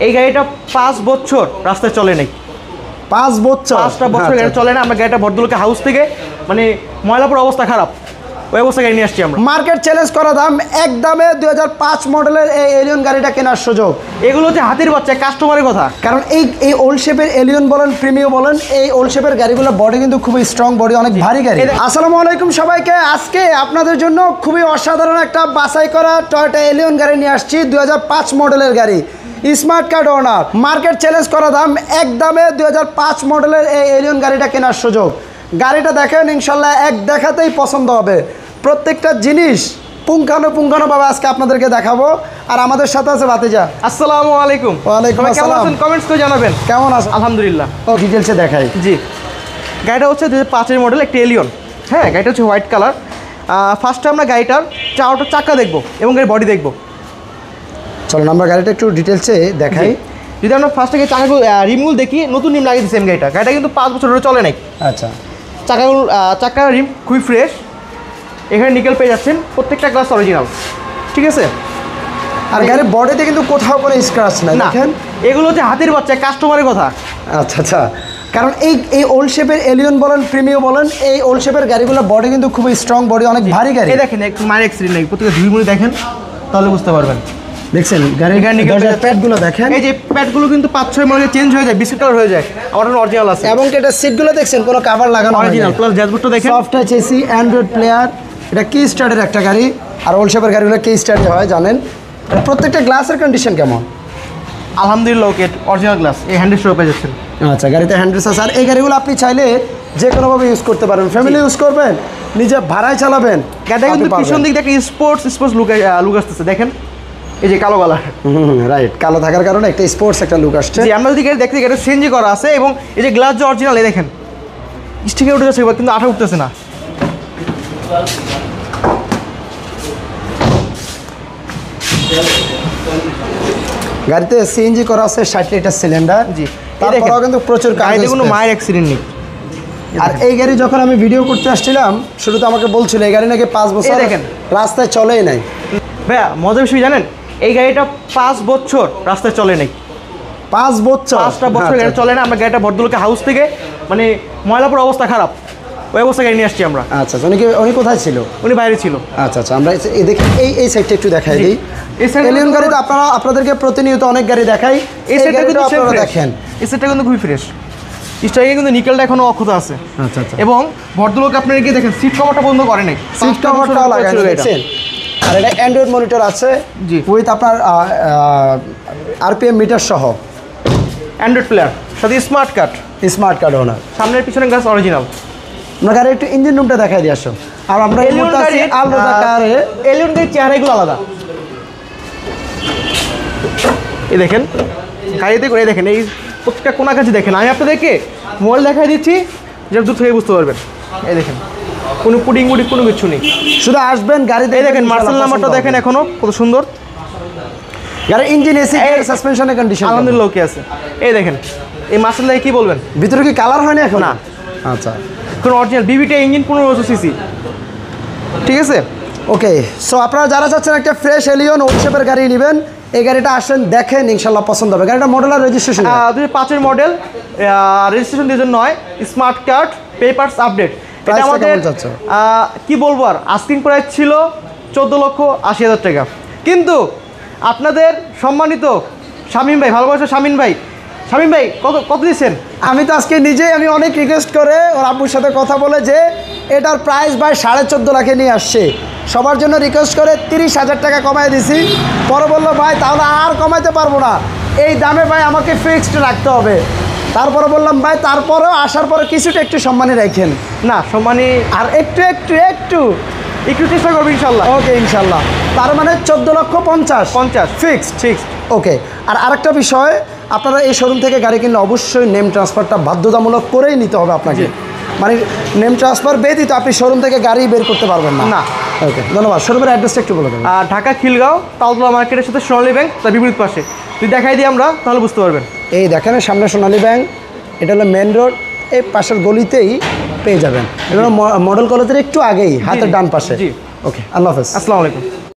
এই গাড়িটা 5 বছর রাস্তায় চলে নাই। 5 বছর? 5টা বছর গাড়ি চলে না। আমরা গাড়িটা ভদ্রলোকের হাউস থেকে মানে ময়লাপুর অবস্থা খারাপ, ওই অবস্থা গাড়ি নিয়ে আসছি আমরা। মার্কেট চ্যালেঞ্জ করা দাম, একদমে 2005 মডেলের এই এলিয়ন গাড়িটা কেনার সুযোগ। এগুলো হচ্ছে হাতির বাচ্চা, কাস্টমারের কথা। কারণ এই ওল্ড শেপের এলিয়ন বলেন, প্রিমিও বলেন, এই ওল্ড শেপের গাড়িগুলো বডি কিন্তু খুবই স্ট্রং, বডি অনেক ভারী গাড়ি। আসসালামু আলাইকুম সবাইকে। আজকে আপনাদের জন্য খুবই অসাধারণ একটা বাছাই করা টয়োটা এলিয়ন গাড়ি নিয়ে আসছি, 2005 মডেলের গাড়ি, স্মার্ট কার্ড ওনার। মার্কেট চ্যালেঞ্জ করা দাম, একদমে 2005 মডেলের এই এলিয়ন গাড়িটা কেনার সুযোগ। গাড়িটা দেখেন, ইনশাল্লাহ এক দেখাতেই পছন্দ হবে। প্রত্যেকটা জিনিস পুঙ্খানুপুঙ্খানুভাবে আজকে আপনাদেরকে দেখাবো। আর আমাদের সাথে আছে ভাতিজা। আসসালামু আলাইকুম। ওয়ালাইকুম আসসালাম। কমেন্টস করে জানাবেন কেমন আছেন? আলহামদুলিল্লাহ। ও ডিটেলসে দেখাই। জি, গাড়িটা হচ্ছে 2005 মডেল একটা এলিয়ন। হ্যাঁ, গাড়িটা হচ্ছে হোয়াইট কালার। ফার্স্টে আমরা গাড়িটার চাকা দেখবো এবং গাড়ির বডি দেখবো। চলুন আমরা গাড়িটা একটু ডিটেলসে দেখাই। যদি আমরা ফার্স্ট থেকে চাকাগুলো রিমগুলো দেখি, নতুন রিম লাগিয়েছি সেম গাড়িটা কিন্তু 5 বছর ধরে চলে নাই। আচ্ছা, চাকার রিম খুবই ফ্রেশ। এখানে নিকেল পেয়ে যাচ্ছেন, প্রত্যেকটা গ্লাস অরিজিনাল, ঠিক আছে। আর গাড়ির বডিতে কিন্তু কোথাও কোনো স্ক্র্যাচ নাই, দেখেন। এগুলো হচ্ছে হাতির বাচ্চা, কাস্টমারের কথা। আচ্ছা আচ্ছা, কারণ এই ওল্ড শেপের এলিয়ন বলেন, প্রিমিও বলেন, এই ওল্ড শেপের গাড়িগুলো বডি কিন্তু খুবই স্ট্রং, বডি অনেক ভারী গাড়ি। এই দেখেন একটু মায়ের এক্সিডেন্ট নেই, প্রত্যেকটা ধুইমুড়ি দেখেন তাহলে বুঝতে পারবেন। দেখছেন গাড়ির প্যাডগুলো দেখেন, এই যে প্যাডগুলো কিন্তু 5-6 মডেলে চেঞ্জ হয়ে যায়, বিস্কিট কালার হয়ে যায়, আমার অরিজিনাল আছে। এবং এটা সিটগুলো দেখছেন কোনো কভার লাগানো অরিজিনাল, প্লাস ড্যাশবোর্ডটা দেখেন, soft touch AC, Android player. এটা কি স্টার্টের একটা গাড়ি, আর ওল্ড শেপের গাড়িগুলো কি স্টার্টে হয় জানেন। প্রত্যেকটা গ্লাসের কন্ডিশন কেমন? আলহামদুলিল্লাহ ওকে, অরিজিনাল গ্লাস। এই হ্যান্ডেল শো পেয়ে যাচ্ছেন। আচ্ছা, গাড়িতে হ্যান্ডেলস আছে। আর এই গাড়িগুলো আপনি চাইলে যে কোনোভাবে ইউজ করতে পারবেন, ফ্যামিলি ইউজ করবেন, নিজে ভাড়ায় চালাবেন। গাড়িটা কিন্তু পিছন দিক থেকে স্পোর্টস লুক আসতেছে, দেখেন এই যে কালো কালার। রাইট, কালো থাকার কারণে একটা স্পোর্টস একটা লুক আসছে। জি, আমরা যদি গাড়ি দেখতে গাড়ি সিএনজি করা আছে এবং এই যে গ্লাস যে অরিজিনাল, এই দেখেন স্টিকার উঠে যাচ্ছে কিন্তু আঠা উঠতেছে না। গাড়িতে সিএনজি করা আছে, 60 লিটার সিলিন্ডার। জি, তারপরেও কিন্তু প্রচুর গাড়িতে কোনো মায়ের অ্যাক্সিডেন্ট নেই। আর এই গাড়ি যখন আমি ভিডিও করতে আসছিলাম, শুরুতে আমাকে বলছিল এই গাড়ি নাকি 5 বছর দেখেন রাস্তায় চলেই নাই। ভাইয়া মজার বিষয় জানেন, এই গাড়িটা 5 বছর রাস্তায় চলে নাই। 5 বছর? 5টা বছর গাড়ি চলে না। আমরা গাড়িটা ভদ্রলোকের হাউস থেকে মানে ময়লাপুর অবস্থা খারাপ, ওই অবস্থা গাড়ি নিয়ে আসছি আমরা। আচ্ছা, উনি কোথায় ছিল? উনি বাইরে ছিল। আচ্ছা আচ্ছা, আমরা এই সাইডটা একটু দেখাই দিই। এলিয়ন গাড়ি তো আপনাদেরকে প্রতিনিয়ত অনেক গাড়ি দেখাই। এই সাইডটা কিন্তু আপনারা দেখেন, এই সাইডটা কিন্তু খুবই ফ্রেশ। স্ট্রাইকে কিন্তু নিকেলটা এখনো অক্ষত আছে। আচ্ছা আচ্ছা, এবং ভদ্রলোক আপনারা গিয়ে দেখেন সিট কভারটা বন্ধ করে নাই, সিট কভারটাও লাগানো দেখছেন। আর এটা অ্যান্ড্রয়েড মনিটর আছে, জি, উইথ আপনার আরপিএম মিটার সহ, অ্যান্ড্রয়েড প্লেয়ার সাথে স্মার্ট কার্ড ওনার। সামনের পিছনে গ্লাস অরিজিনাল। আমরা গাড়ির একটু ইঞ্জিন রুমটা দেখাই দিয়ে আসো। আর আমরা এলিয়ন গাড়ির চেহারাগুলো আলাদা। এই দেখেন গাড়িতে করে দেখেন, এই প্রত্যেকটা কোনা কাছে দেখেন। আমি আপনাদেরকে মোবাইল দেখাই দিচ্ছি, যেটা দূর থেকে বুঝতে পারবেন। এই দেখেন কোনো পুডিং কোনো কিছু নেই, শুধু আসবেন গাড়িতে। এই দেখেন মার্সেল নাম্বারটা দেখেন এখনো কত সুন্দর। গাড়ির ইঞ্জিন, এসি, সাসপেনশনের কন্ডিশন আলহামদুলিল্লাহ ওকে আছে। এই দেখেন এই মার্সেল লাগে কি বলবেন, ভিতরে কি কালার হয় না এখন? না। আচ্ছা, কোনো অরিজিনাল বিবিটা ইঞ্জিন 1500 সিসি, ঠিক আছে। ওকে, সো আপনারা যারা চাচ্ছেন একটা ফ্রেশ এলিয়ন ওল্ড শেপের গাড়ি নেবেন, এই গাড়িটা আসেন, দেখেন, ইনশাল্লাহ পছন্দ হবে। গাড়িটা মডেল আর registration 2005 model, registration 2009, smart card, papers update. এটা আমাদের কি বলবো, আর আস্কিং প্রাইস ছিল 14,80,000 টাকা। কিন্তু আপনাদের সম্মানিত শামীম ভাই, ভালোবাসা শামীম ভাই কত দিচ্ছেন? আমি তো আজকে নিজেই আমি অনেক রিকোয়েস্ট করে ওর আব্বুর সাথে কথা বলে যে এটার প্রাইস ভাই 14.5 লাখে নিয়ে আসছে। সবার জন্য রিকোয়েস্ট করে 30,000 টাকা কমাই দিছি। পরে বললো ভাই তাহলে আর কমাইতে পারবো না, এই দামে ভাই আমাকে ফিক্সড রাখতে হবে। তারপরে বললাম ভাই তারপরেও আসার পরে কিছুটা একটু সম্মানী রাখেন। না সম্মানী আর একটু চেষ্টা করবো ইনশাল্লাহ। ওকে ইনশাল্লাহ, তার মানে 14,50,000 ফিক্সড। ওকে, আর আরেকটা বিষয়, আপনারা এই শোরুম থেকে গাড়ি কিনলে অবশ্যই নেম ট্রান্সফারটা বাধ্যতামূলক করেই নিতে হবে আপনাকে। মানে নেম ট্রান্সফার ব্যতীত আপনি শোরুম থেকে গাড়ি বের করতে পারবেন না। ওকে, ধন্যবাদ। শোরুমের অ্যাড্রেসটা একটু বলে দেবেন। ঢাকা খিলগাঁও তালতলা মার্কেটের সাথে সোনালী ব্যাংক, তার বিপরীত পাশে। যদি দেখাই দিই আমরা তাহলে বুঝতে পারবেন। এই দেখেন সামনে সোনালী ব্যাংক, এটা হলো মেন রোড, এই পাশের গলিতেই পেয়ে যাবেন। এটা হলো মডেল কলেজের একটু আগেই হাতের ডান পাশে। জি, ওকে, আল্লাহ হাফেজ। আসসালামু আলাইকুম।